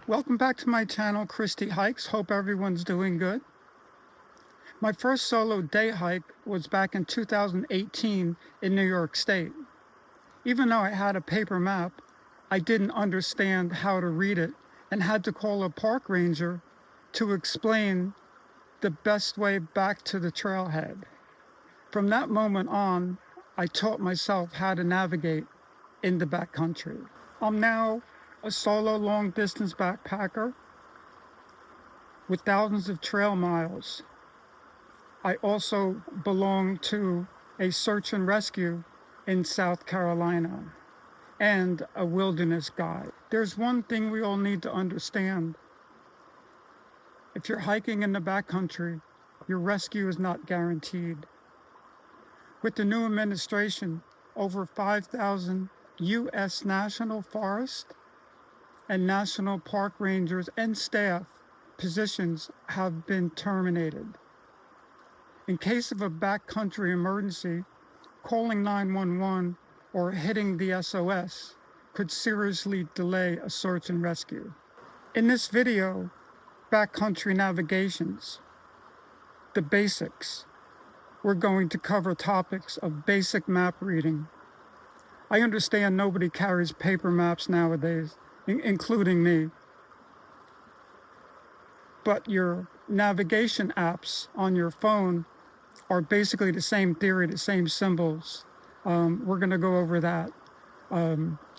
Welcome back to my channel, Christy Hikes. Hope everyone's doing good. My first solo day hike was back in 2018 in New York State. Even though I had a paper map, I didn't understand how to read it and had to call a park ranger to explain the best way back to the trailhead. From that moment on, I taught myself how to navigate in the backcountry. I'm now a solo long-distance backpacker with thousands of trail miles. I also belong to a search and rescue in South Carolina and a wilderness guide. There's one thing we all need to understand. If you're hiking in the backcountry, your rescue is not guaranteed. With the new administration, over 5,000 U.S. National Forest and National Park Rangers and staff positions have been terminated. In case of a backcountry emergency, calling 911 or hitting the SOS could seriously delay a search and rescue. In this video, Backcountry Navigations, the basics, we're going to cover topics of basic map reading. I understand nobody carries paper maps nowadays, including me. But your navigation apps on your phone are basically the same theory, the same symbols. We're going to go over that.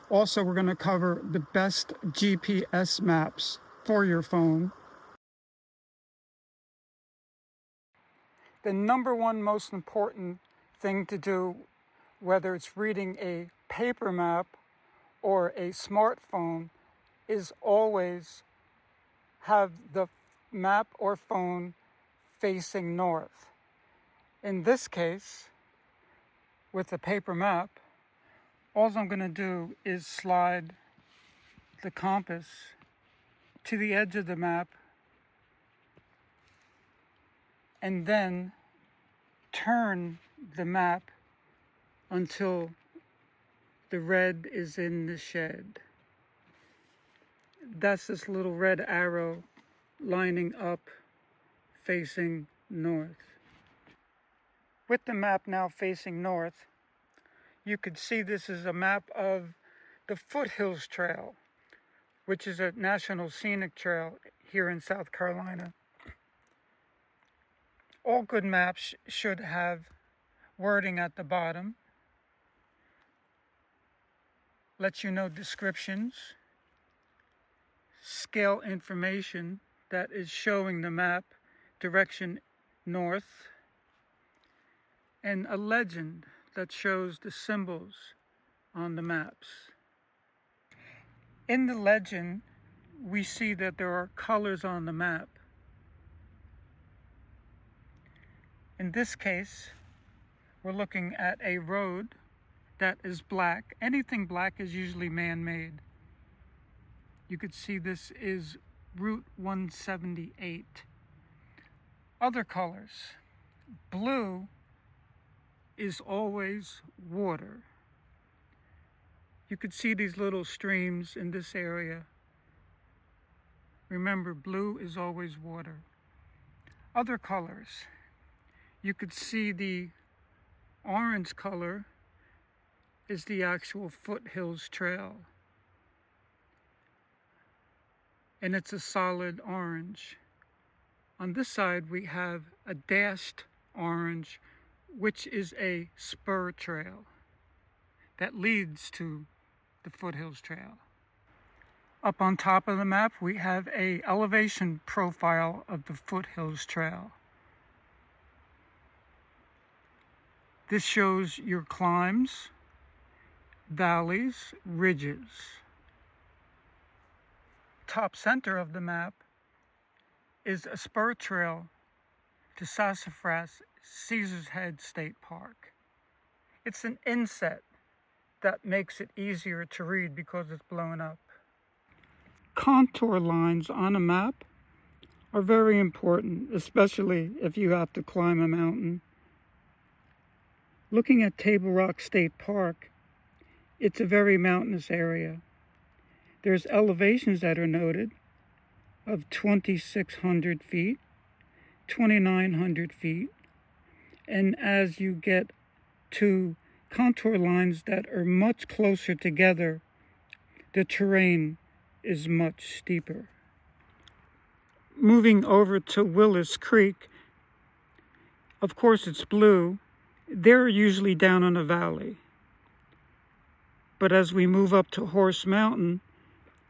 Also, we're going to cover the best GPS maps for your phone. The number one most important thing to do, whether it's reading a paper map or a smartphone, is always have the map or phone facing north. In this case, with the paper map, all I'm going to do is slide the compass to the edge of the map and then turn the map until the red is in the shed. That's this little red arrow lining up facing north. With the map now facing north, you could see this is a map of the Foothills Trail, which is a national scenic trail here in South Carolina. All good maps should have wording at the bottom, lets you know descriptions, scale information that is showing the map direction north, and a legend that shows the symbols on the maps. In the legend, we see that there are colors on the map. In this case, we're looking at a road that is black. Anything black is usually man-made. You could see this is Route 178. Other colors. Blue is always water. You could see these little streams in this area. Remember, blue is always water. Other colors. You could see the orange color is the actual Foothills Trail. And it's a solid orange. On this side, we have a dashed orange, which is a spur trail that leads to the Foothills Trail. Up on top of the map, we have an elevation profile of the Foothills Trail. This shows your climbs, valleys, ridges. Top center of the map is a spur trail to Sassafras Caesar's Head State Park. It's an inset that makes it easier to read because it's blown up. Contour lines on a map are very important, especially if you have to climb a mountain. Looking at Table Rock State Park, it's a very mountainous area. There's elevations that are noted, of 2,600 feet, 2,900 feet, and as you get to contour lines that are much closer together, the terrain is much steeper. Moving over to Willis Creek, of course it's blue. They're usually down in a valley. But as we move up to Horse Mountain,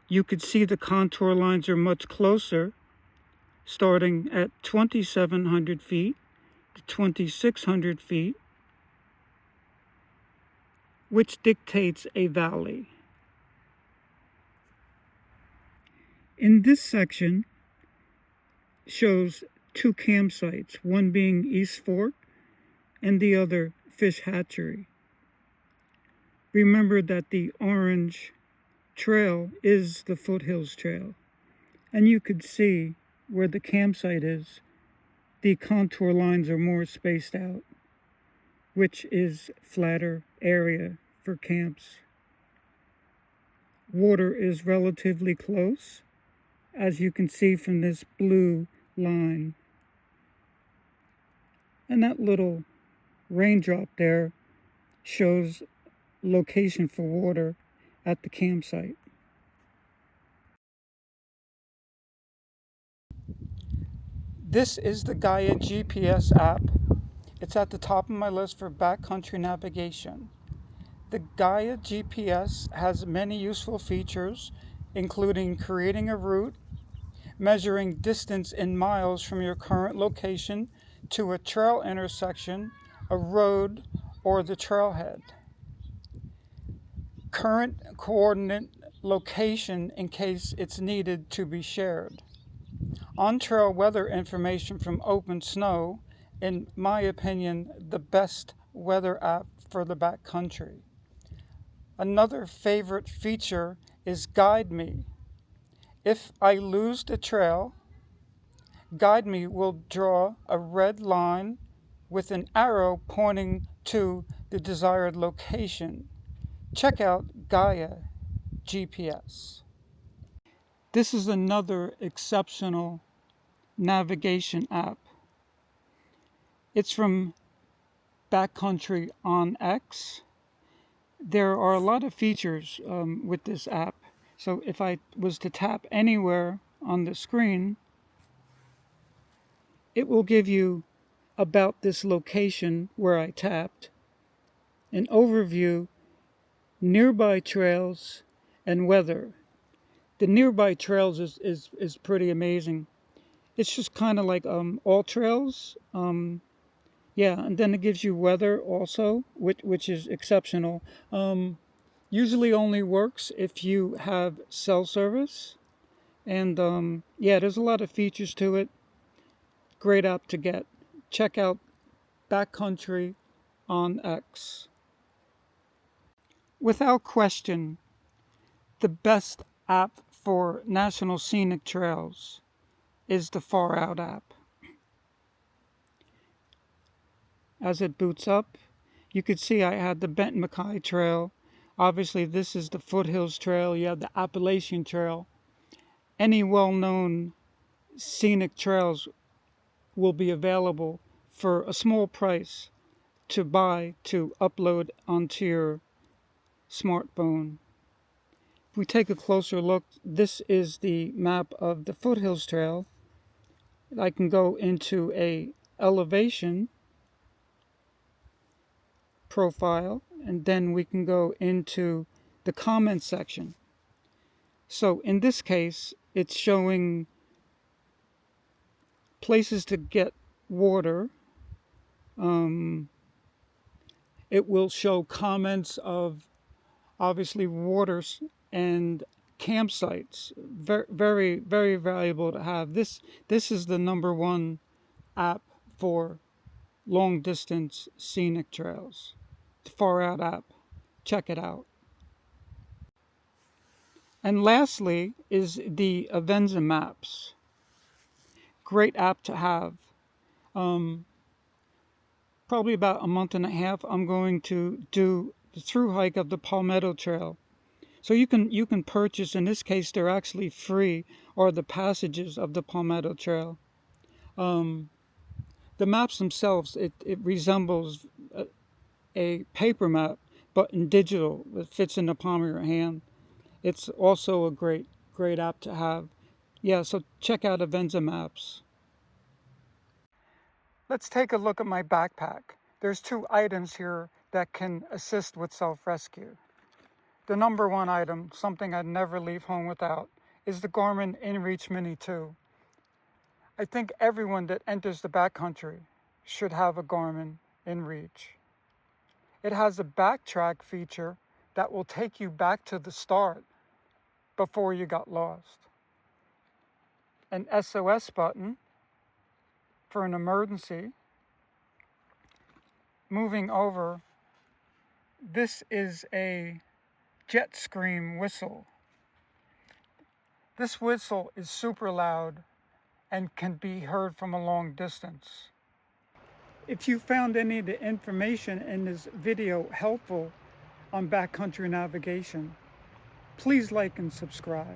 you could see the contour lines are much closer, starting at 2,700 feet to 2,600 feet, which dictates a valley. In this section shows two campsites, one being East Fork and the other Fish Hatchery. Remember that the orange trail is the Foothills Trail, and you could see where the campsite is, the contour lines are more spaced out, which is flatter area for camps. Water is relatively close, as you can see from this blue line. And that little raindrop there shows location for water at the campsite. This is the Gaia GPS app. It's at the top of my list for backcountry navigation. The Gaia GPS has many useful features, including creating a route, measuring distance in miles from your current location to a trail intersection, a road, or the trailhead. Current coordinate location in case it's needed to be shared. On-trail weather information from OpenSnow, in my opinion, the best weather app for the backcountry. Another favorite feature is Guide Me. If I lose the trail, Guide Me will draw a red line with an arrow pointing to the desired location. Check out Gaia GPS. This is another exceptional navigation app. It's from Backcountry on X. There are a lot of features with this app. So if I was to tap anywhere on the screen, it will give you about this location where I tapped, an overview, nearby trails, and weather. The nearby trails is pretty amazing. It's just kind of like all trails. Yeah, and then it gives you weather also, which is exceptional. Usually only works if you have cell service. And yeah, there's a lot of features to it. Great app to get. Check out Backcountry on X. Without question, the best app for National Scenic Trails is the Far Out app. As it boots up, you could see I had the Benton MacKaye Trail. Obviously, this is the Foothills Trail. You have the Appalachian Trail. Any well-known scenic trails will be available for a small price to buy to upload onto your smartphone. If we take a closer look, this is the map of the Foothills Trail. I can go into a elevation profile, and then we can go into the comments section. So in this case, it's showing places to get water. It will show comments of obviously waters and campsites. Very, very, very valuable to have. This is the #1 app for long distance scenic trails. The Far Out app. Check it out. And lastly is the Avenza Maps. Great app to have. Probably about a month and a half, I'm going to do the through hike of the Palmetto Trail. So you can purchase, in this case they're actually free, or the passages of the Palmetto Trail. The maps themselves, it resembles a paper map, but in digital. It fits in the palm of your hand. It's also a great app to have. Yeah, so check out Avenza Maps. Let's take a look at my backpack. There's 2 items here that can assist with self-rescue. The number 1 item, something I'd never leave home without, is the Garmin InReach Mini 2. I think everyone that enters the backcountry should have a Garmin InReach. It has a backtrack feature that will take you back to the start before you got lost. An SOS button for an emergency. Moving over, this is a jet scream whistle. This whistle is super loud and can be heard from a long distance. If you found any of the information in this video helpful on backcountry navigation, please like and subscribe.